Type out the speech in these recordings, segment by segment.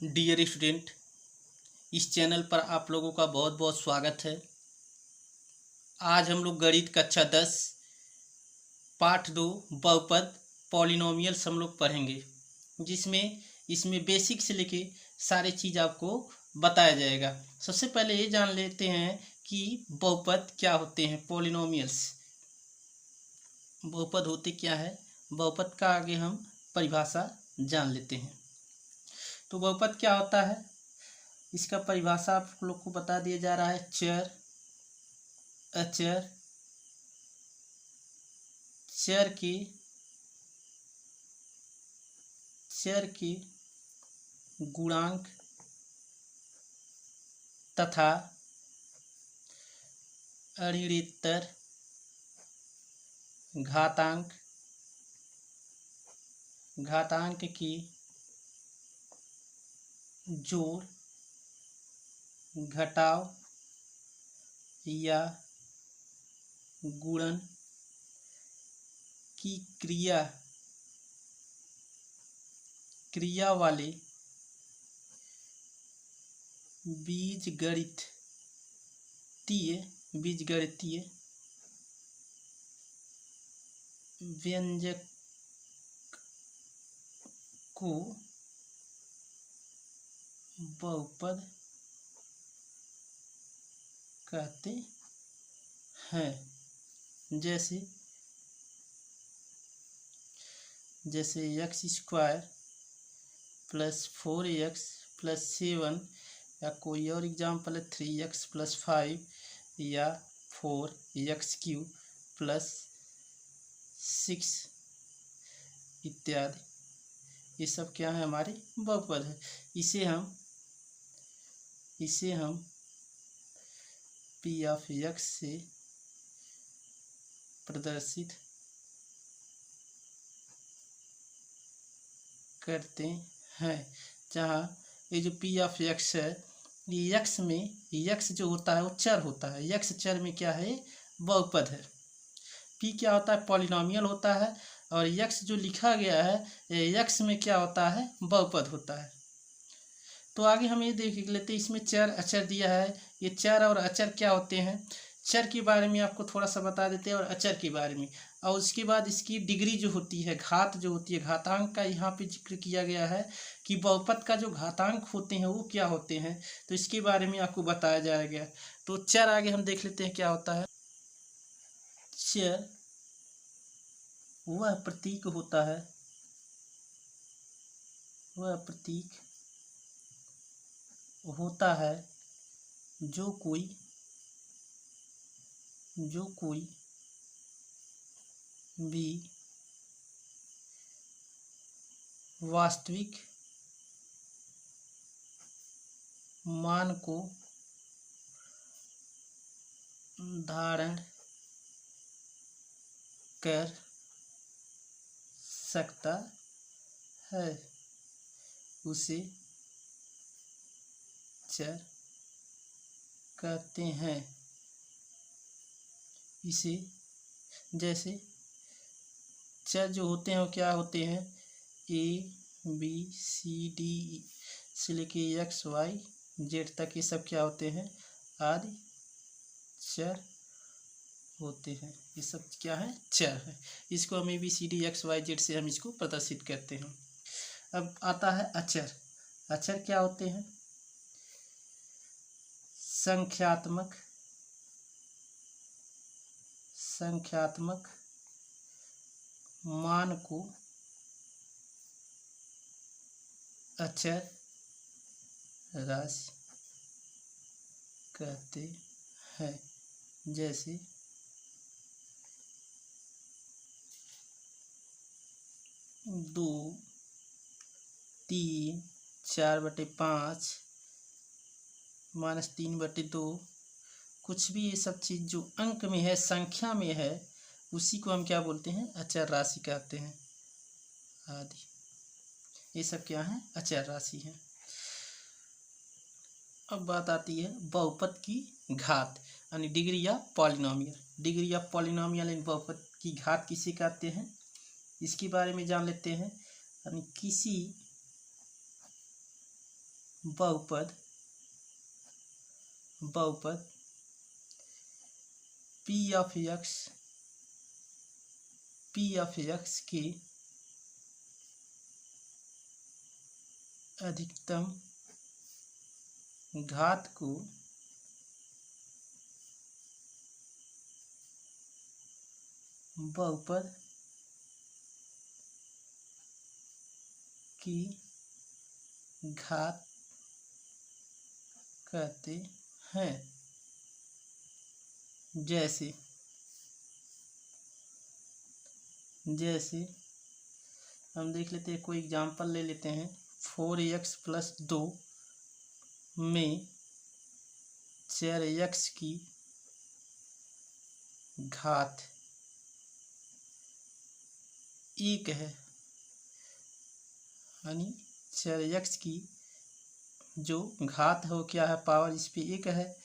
Dear student, इस channel पर आप लोगों का बहुत बहुत स्वागत है। आज हम लोग गणित कक्षा 10 पाठ 2 बहुपद पॉलिनोमियल्स हम लोग पढ़ेंगे, जिसमें इसमें बेसिक से लेके सारे चीज़ आपको बताया जाएगा। सबसे पहले ये जान लेते हैं कि बहुपद क्या होते हैं। पॉलिनोमियल्स बहुपद होते क्या है, बहुपद का आगे हम परिभाषा जान लेते हैं। तो बहुपद क्या होता है, इसका परिभाषा आप लोग को बता दिया जा रहा है। चर, अचर, चर के गुणांक तथा अऋणोत्तर घातांक की जोड़, घटाव या गुणन की क्रिया वाले बीजगणितीय व्यंजक को बहुपद कहते हैं। जैसे x square plus 4x plus 7, या कोई और एग्जाम्पल है 3x प्लस 5 या 4x³ प्लस 6 इत्यादि। ये सब क्या है, हमारे बहुपद है। इसे हम P ऑफ x से प्रदर्शित करते हैं, जहाँ ये जो P ऑफ x है, ये x में x जो होता है वो चर होता है। x चर में क्या है, बहुपद है। P क्या होता है, पॉलिनोमियल होता है, और x जो लिखा गया है x में क्या होता है, बहुपद होता है। तो आगे हम ये देख लेते हैं, इसमें चर अचर दिया है। ये चर और अचर क्या होते हैं, चर के बारे में आपको थोड़ा सा बता देते हैं और अचर के बारे में। और उसके बाद इसकी डिग्री जो होती है, घात जो होती है, घातांक का यहाँ पे जिक्र किया गया है कि बहुपद का जो घातांक होते हैं वो क्या होते हैं, तो इसके बारे में आपको बताया जाएगा। तो चर आगे हम देख लेते हैं क्या होता है। चर वह प्रतीक होता है जो कोई भी वास्तविक मान को धारण कर सकता है, उसे चर कहते हैं। इसे जैसे चर जो होते हैं वो क्या होते हैं, ABCD से लेके XYZ तक, ये सब क्या होते हैं, आदि चर होते हैं। ये सब क्या है, चर है। इसको हम ABCD XYZ से हम इसको प्रदर्शित करते हैं। अब आता है अचर। अचर क्या होते हैं, संख्यात्मक मान को अचर राशि कहते हैं। जैसे 2, 3, 4/5 -3/2, कुछ भी ये सब चीज़ जो अंक में है, संख्या में है, उसी को हम क्या बोलते हैं, अचर राशि कहते हैं आदि। ये सब क्या है, अचर राशि है। अब बात आती है बहुपद की घात यानी डिग्री या पॉलिनोमियल। डिग्री ऑफ पॉलिनोमियल यानी बहुपद की घात किसे कहते हैं, इसके बारे में जान लेते हैं। यानी किसी बहुपद पी ऑफ एक्स की अधिकतम घात को बहुपद की घात कहते हैं। जैसे हम देख लेते हैं, कोई एग्जांपल ले लेते हैं। 4x+2 में 4x की घात 1 है, यानी 4x की जो घात है वो क्या है, पावर इस पे 1 है,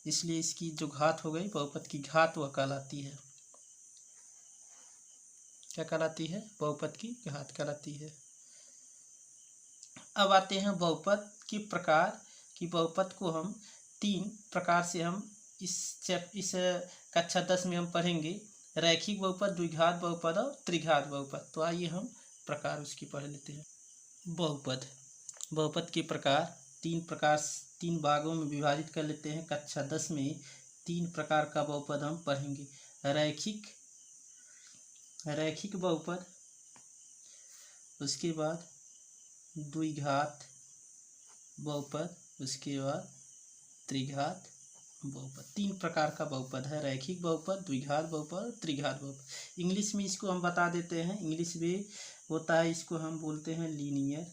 इसलिए इसकी जो घात हो गई बहुपद की घात वह कहलाती है। क्या कहलाती है? बहुपद की घात कहलाती है। अब आते हैं बहुपद के प्रकार कि बहुपद को हम 3 प्रकार से हम इस कक्षा 10 में हम पढ़ेंगे। रैखिक बहुपद, द्विघात बहुपद और त्रिघात बहुपद। तो आइए हम प्रकार उसकी पढ़ लेते हैं। बहुपद के प्रकार 3 भागों में विभाजित कर लेते हैं। कक्षा 10 में 3 प्रकार का बहुपद हम पढ़ेंगे। रैखिक बहुपद, उसके बाद द्विघात बहुपद, उसके बाद त्रिघात बहुपद। 3 प्रकार का बहुपद है, रैखिक बहुपद, द्विघात बहुपद, त्रिघात बहुपद। इंग्लिश में इसको हम बता देते हैं, इंग्लिश में होता है, इसको हम बोलते हैं लीनियर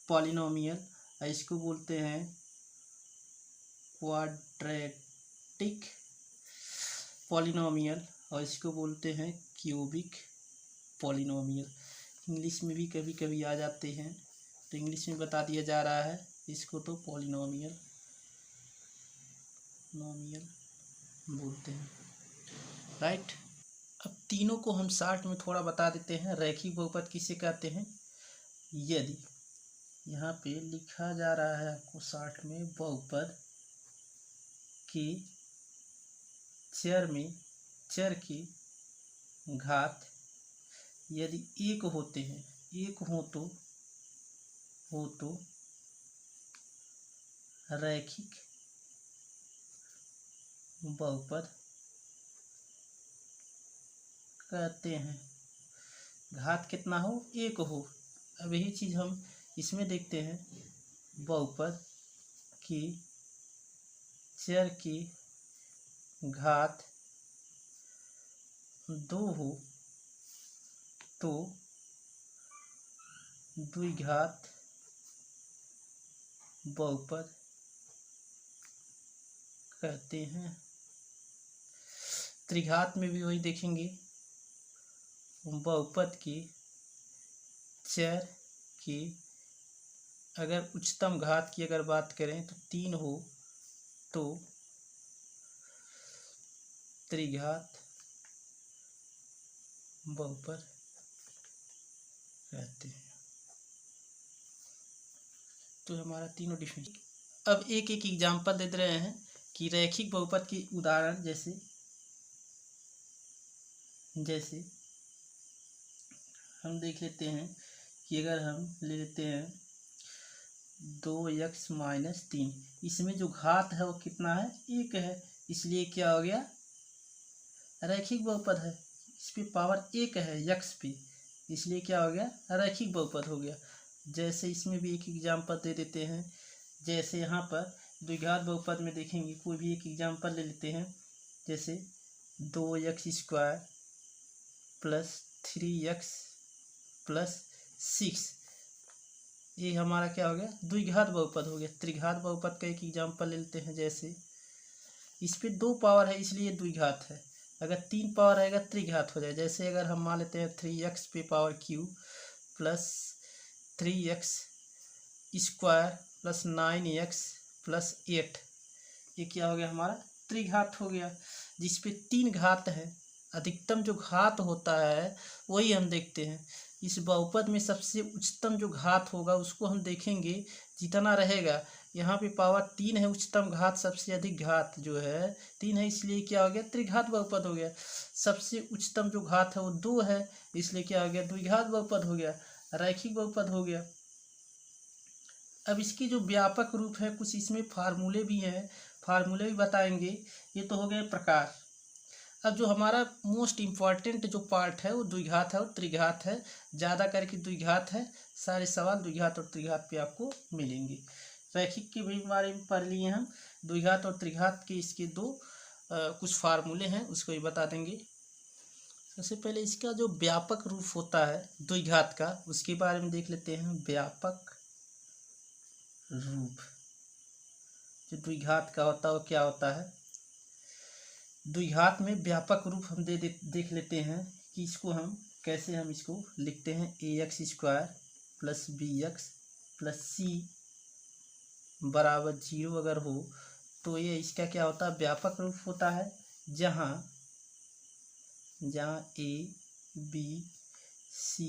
पॉलिनोमियल, इसको बोलते हैं क्वाड्रेटिक पॉलिनोमियल, और इसको बोलते हैं क्यूबिक पॉलिनोमियल। इंग्लिश में भी कभी कभी आ जाते हैं, तो इंग्लिश में बता दिया जा रहा है इसको, तो पॉलिनोमियल बोलते हैं, राइट। अब तीनों को हम शॉर्ट में थोड़ा बता देते हैं। रैखिक बहुपद किसे कहते हैं? यदि यहाँ पे लिखा जा रहा है आपको शॉर्ट में, बहुपद के चर की घात यदि 1 होते हैं, 1 हो तो रैखिक बहुपद कहते हैं। घात कितना हो? 1 हो। अब यही चीज हम इसमें देखते हैं। बहुपद की चर की घात 2 हो तो द्विघात बहुपद कहते हैं। त्रिघात में भी वही देखेंगे, बहुपद की चर की अगर उच्चतम घात की अगर बात करें तो 3 हो तो त्रिघात बहुपद कहते हैं। तो हमारा तीनों डिफिनेशन। अब एक एक एग्जांपल दे रहे हैं कि रैखिक बहुपद की उदाहरण, जैसे हम देख लेते हैं कि अगर हम ले लेते हैं 2x-3, इसमें जो घात है वो कितना है? 1 है, इसलिए क्या हो गया? रैखिक बहुपद है। इस पे पावर 1 है x पे, इसलिए क्या हो गया? रैखिक बहुपद हो गया। जैसे इसमें भी एक एग्जांपल दे देते हैं। जैसे यहाँ पर द्विघात बहुपद में देखेंगे, कोई भी एक एग्जांपल ले लेते हैं। जैसे 2x² + 3x + 6, ये हमारा क्या हो गया? द्विघात बहुपद हो गया। त्रिघात बहुपद का एक एग्जांपल ले लेते हैं। जैसे इस पे 2 पावर है इसलिए द्विघात है, अगर 3 पावर रहेगा त्रिघात हो जाए। जैसे अगर हम मान लेते हैं 3x पे पावर क्यू + 3x² + 9x + 8, ये क्या हो गया? हमारा त्रिघात हो गया, जिसपे 3 घात है। अधिकतम जो घात होता है वही हम देखते हैं। इस बहुपद में सबसे उच्चतम जो घात होगा उसको हम देखेंगे, जितना रहेगा। यहाँ पे पावर 3 है, उच्चतम घात सबसे अधिक घात जो है 3 है, इसलिए क्या हो गया, त्रिघात बहुपद हो गया। सबसे उच्चतम जो घात है वो 2 है, इसलिए क्या हो गया, द्विघात बहुपद हो गया, रैखिक बहुपद हो गया। अब इसकी जो व्यापक रूप है, कुछ इसमें फार्मूले भी हैं, फार्मूले भी बताएंगे। ये तो हो गए प्रकार। अब जो हमारा मोस्ट इम्पॉर्टेंट जो पार्ट है वो द्विघात है और त्रिघात है, ज़्यादा करके द्विघात है। सारे सवाल द्विघात और त्रिघात पे आपको मिलेंगे। रैखिक के भी बारे में पढ़ लिए हम, द्विघात और त्रिघात के इसके दो कुछ फार्मूले हैं, उसको ही बता देंगे। सबसे पहले इसका जो व्यापक रूप होता है द्विघात का, उसके बारे में देख लेते हैं। व्यापक रूप जो द्विघात का होता है वो क्या होता है। द्विघात में व्यापक रूप हम देख लेते हैं कि इसको हम कैसे हम इसको लिखते हैं। ax² plus bx plus c बराबर 0 अगर हो तो ये इसका क्या होता है, व्यापक रूप होता है। जहाँ a b c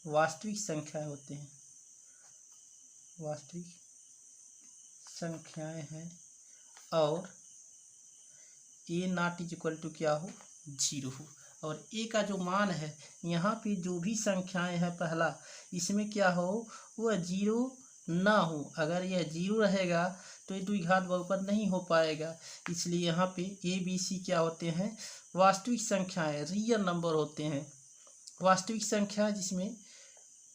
वास्तविक संख्या होते हैं, वास्तविक संख्याएं हैं, और ए नॉट इज इक्वल टू क्या हो, 0 हो। और ए का जो मान है, यहाँ पे जो भी संख्याएं हैं पहला, इसमें क्या हो, वह 0 ना हो। अगर यह 0 रहेगा तो ये द्विघात बहुपद नहीं हो पाएगा। इसलिए यहाँ पे ए बी सी क्या होते हैं, वास्तविक संख्याएं, रियल नंबर होते हैं। वास्तविक संख्या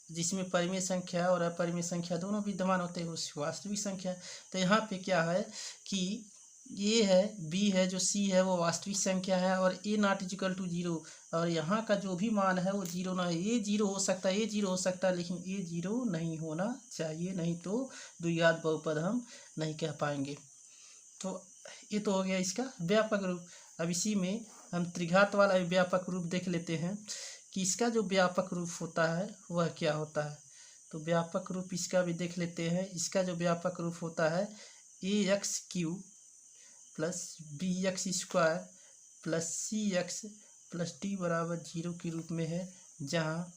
जिसमें परिमेय संख्या और अपरिमेय संख्या दोनों विद्यमान होते हैं, उस वास्तविक संख्या। तो यहाँ पे क्या है कि ए है, बी है, जो सी है वो वास्तविक संख्या है, और ए नॉट इजिकल टू 0, और यहाँ का जो भी मान है वो 0 ना है। ये 0 हो सकता है, ये 0 हो सकता है, लेकिन ये 0 नहीं होना चाहिए, नहीं तो द्विघात बहुपद हम नहीं कह पाएंगे। तो ये तो हो गया इसका व्यापक रूप। अब इसी में हम त्रिघात वाला व्यापक रूप देख लेते हैं कि इसका जो व्यापक रूप होता है वह क्या होता है। तो व्यापक रूप इसका भी देख लेते हैं। इसका जो व्यापक रूप होता है ax³ plus bx² plus cx plus t बराबर 0 के रूप में है। जहाँ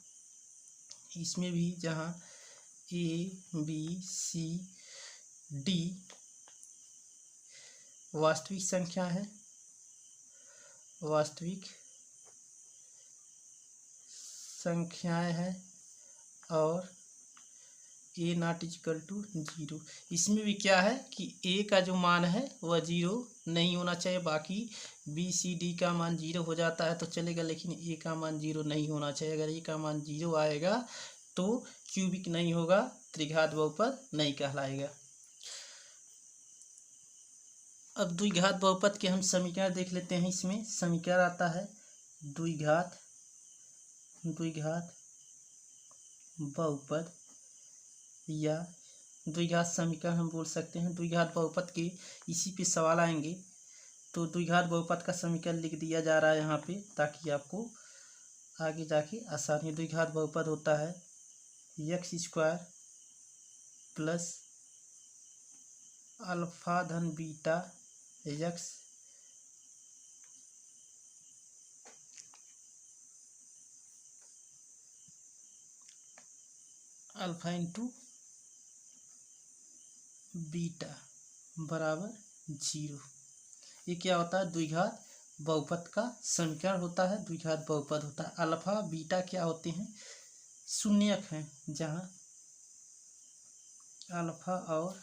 इसमें भी जहाँ a b c d वास्तविक संख्या है, वास्तविक संख्याएं हैं, और ए नॉट इजिकल टू 0। इसमें भी क्या है कि ए का जो मान है वह 0 नहीं होना चाहिए। बाकी बी सी डी का मान 0 हो जाता है तो चलेगा, लेकिन ए का मान 0 नहीं होना चाहिए। अगर ए का मान 0 आएगा तो क्यूबिक नहीं होगा, त्रिघात बहुपद नहीं कहलाएगा। अब द्विघात बहुपद के हम समीकरण देख लेते हैं। इसमें समीकरण आता है द्विघात बहुपद या द्विघात समीकरण हम बोल सकते हैं। द्विघात बहुपद के इसी पे सवाल आएंगे, तो द्विघात बहुपद का समीकरण लिख दिया जा रहा है यहाँ पे, ताकि आपको आगे जाके आसानी। द्विघात बहुपद होता है x² प्लस अल्फा धन beta x alpha into beta बराबर 0। ये क्या होता है, द्विघात बहुपद का समीकरण होता है, द्विघात बहुपद होता है। अल्फा बीटा क्या होते हैं, शून्यक हैं। जहाँ अल्फा और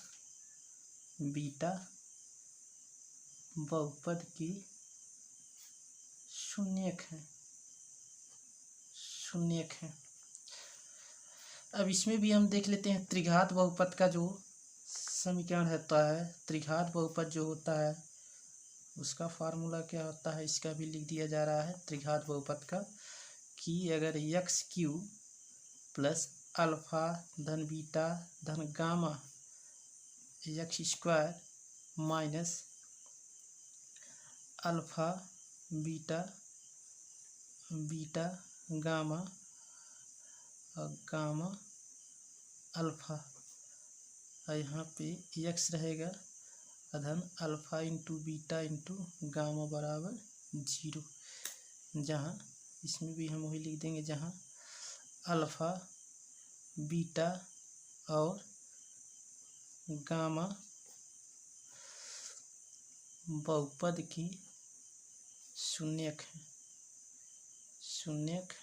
बीटा बहुपद के शून्यक हैं। अब इसमें भी हम देख लेते हैं त्रिघात बहुपद का जो समीकरण होता है। त्रिघात बहुपद जो होता है उसका फार्मूला क्या होता है, इसका भी लिख दिया जा रहा है त्रिघात बहुपद का, कि अगर x³ प्लस अल्फा धन बीटा धन gamma x² minus alpha beta gamma और गामा अल्फा, यहाँ पे x रहेगा अधन alpha into beta into gamma बराबर 0। जहाँ इसमें भी हम वही लिख देंगे, जहाँ अल्फा बीटा और गामा बहुपद की शून्यक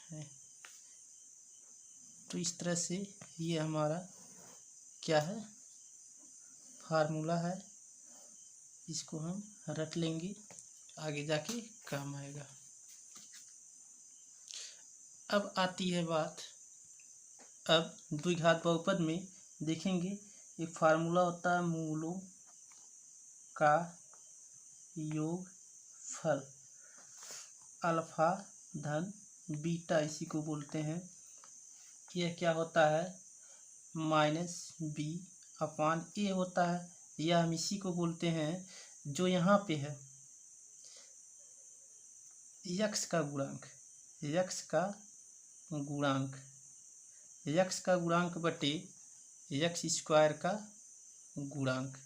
है। तो इस तरह से ये हमारा क्या है, फार्मूला है। इसको हम रट लेंगे, आगे जाके काम आएगा। अब आती है बात, अब द्विघात बहुपद में देखेंगे एक फार्मूला होता है मूलों का योगफल अल्फा धन बीटा, इसी को बोलते हैं। यह क्या होता है, -b/a होता है। यह हम इसी को बोलते हैं जो यहाँ पे है यक्स का गुणांक, यक्स का गुणांक बटे यक्स स्क्वायर का गुणांक।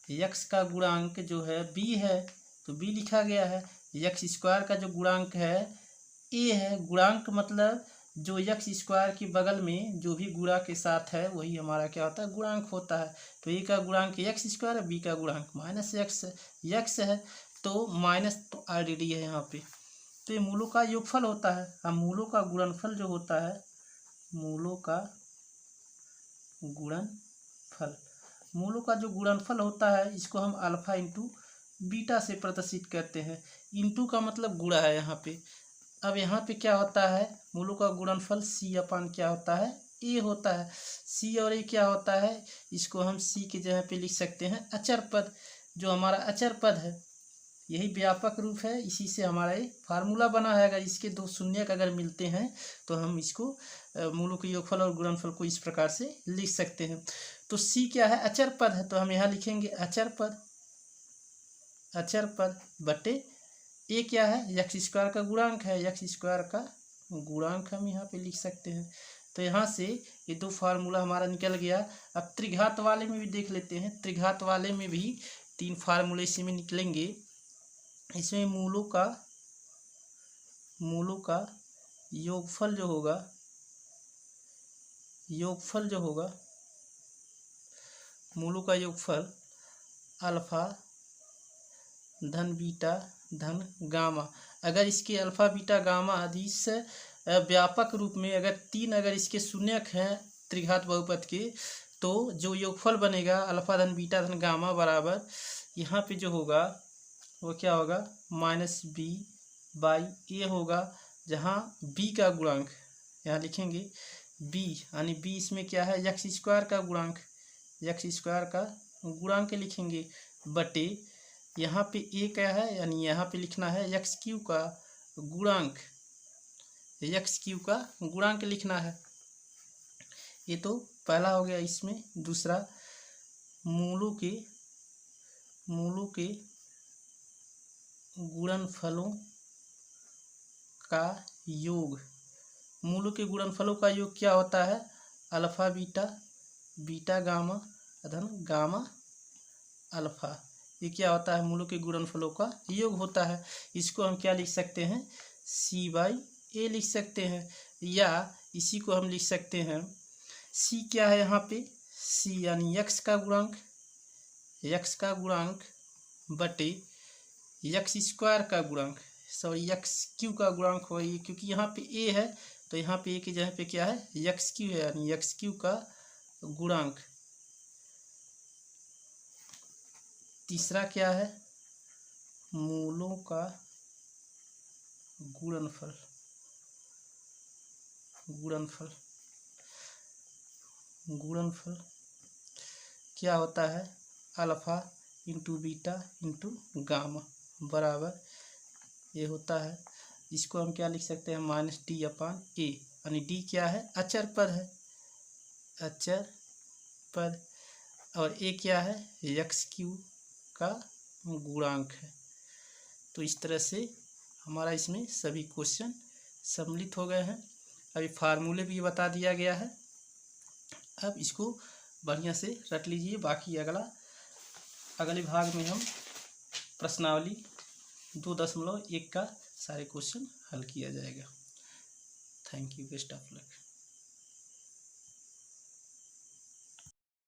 यक्स का गुणांक जो है b है, तो b लिखा गया है। यक्स स्क्वायर का जो गुणांक है a है। गुणांक मतलब जो यक्स स्क्वायर के बगल में जो भी गुणा के साथ है वही हमारा क्या होता है, गुणांक होता है। तो a का गुणांक एक्स स्क्वायर है, b का गुणांक -x यक्स है, तो माइनस तो ऑलरेडी है यहाँ पे। तो ये मूलों का योगफल होता है। अब मूलों का गुणनफल जो होता है, मूलों का जो गुणनफल होता है, इसको हम अल्फा इंटू बीटा से प्रदर्शित करते हैं। इंटू का मतलब गुणा है यहाँ पे। अब यहाँ पे क्या होता है, मूलों का गुणनफल c/, क्या होता है, a होता है। c और a क्या होता है, इसको हम c के जगह पे लिख सकते हैं अचर पद। जो हमारा अचर पद है यही व्यापक रूप है, इसी से हमारा ये फार्मूला बना है। अगर इसके दो शून्यक अगर मिलते हैं तो हम इसको मूलों के योगफल और गुणनफल को इस प्रकार से लिख सकते हैं। तो c क्या है, अचर पद है, तो हम यहाँ लिखेंगे अचर पद बटे a क्या है, यक्स स्क्वायर का गुणांक है, यक्स स्क्वायर का गुणांक हम यहाँ पे लिख सकते हैं। तो यहाँ से ये दो फार्मूला हमारा निकल गया। अब त्रिघात वाले में भी देख लेते हैं। त्रिघात वाले में भी 3 फार्मूले इसी में निकलेंगे। इसमें मूलों का योगफल जो होगा, मूलों का योगफल अल्फा धन बीटा धन गामा। अगर इसके अल्फा बीटा गामा आदि से व्यापक रूप में अगर 3 अगर इसके शून्यक हैं त्रिघात बहुपद के, तो जो योगफल बनेगा अल्फा धन बीटा धन गामा बराबर यहाँ पे जो होगा वो क्या होगा, -b/a होगा। जहाँ b का गुणांक यहाँ लिखेंगे b, यानी b इसमें क्या है, यक्स स्क्वायर का गुणांक लिखेंगे बटे यहाँ पे a क्या है, यानी यहाँ पे लिखना है यक्स क्यू का गुणांक लिखना है। ये तो पहला हो गया। इसमें दूसरा मूलों के गुणनफलों का योग। मूलों के गुणनफलों का योग क्या होता है, अल्फा बीटा गामा धन गामा अल्फा। ये क्या होता है, मूलों के गुणनफलों का योग होता है। इसको हम क्या लिख सकते हैं, c/a लिख सकते हैं, या इसी को हम लिख सकते हैं c क्या है यहाँ पे, c यानी यक्स का गुणांक बटे यक्स स्क्वायर का गुणांक, यक्स क्यू का गुणांक हो। क्योंकि यहाँ पे a है तो यहाँ पे a की जगह पे क्या है, यक्स क्यू है, यानी यक्स क्यू का गुणांक। तीसरा क्या है, मूलों का गुणनफल क्या होता है, alpha into beta into gamma बराबर ये होता है। इसको हम क्या लिख सकते हैं, -d/a, यानी d क्या है, अचर पद और a क्या है, यक्स क्यू का गुणांक है। तो इस तरह से हमारा इसमें सभी क्वेश्चन सम्मिलित हो गए हैं। अभी फार्मूले भी बता दिया गया है। अब इसको बढ़िया से रट लीजिए। बाकी अगले भाग में हम प्रश्नावली 2.1 का सारे क्वेश्चन हल किया जाएगा। Thank you, best of luck.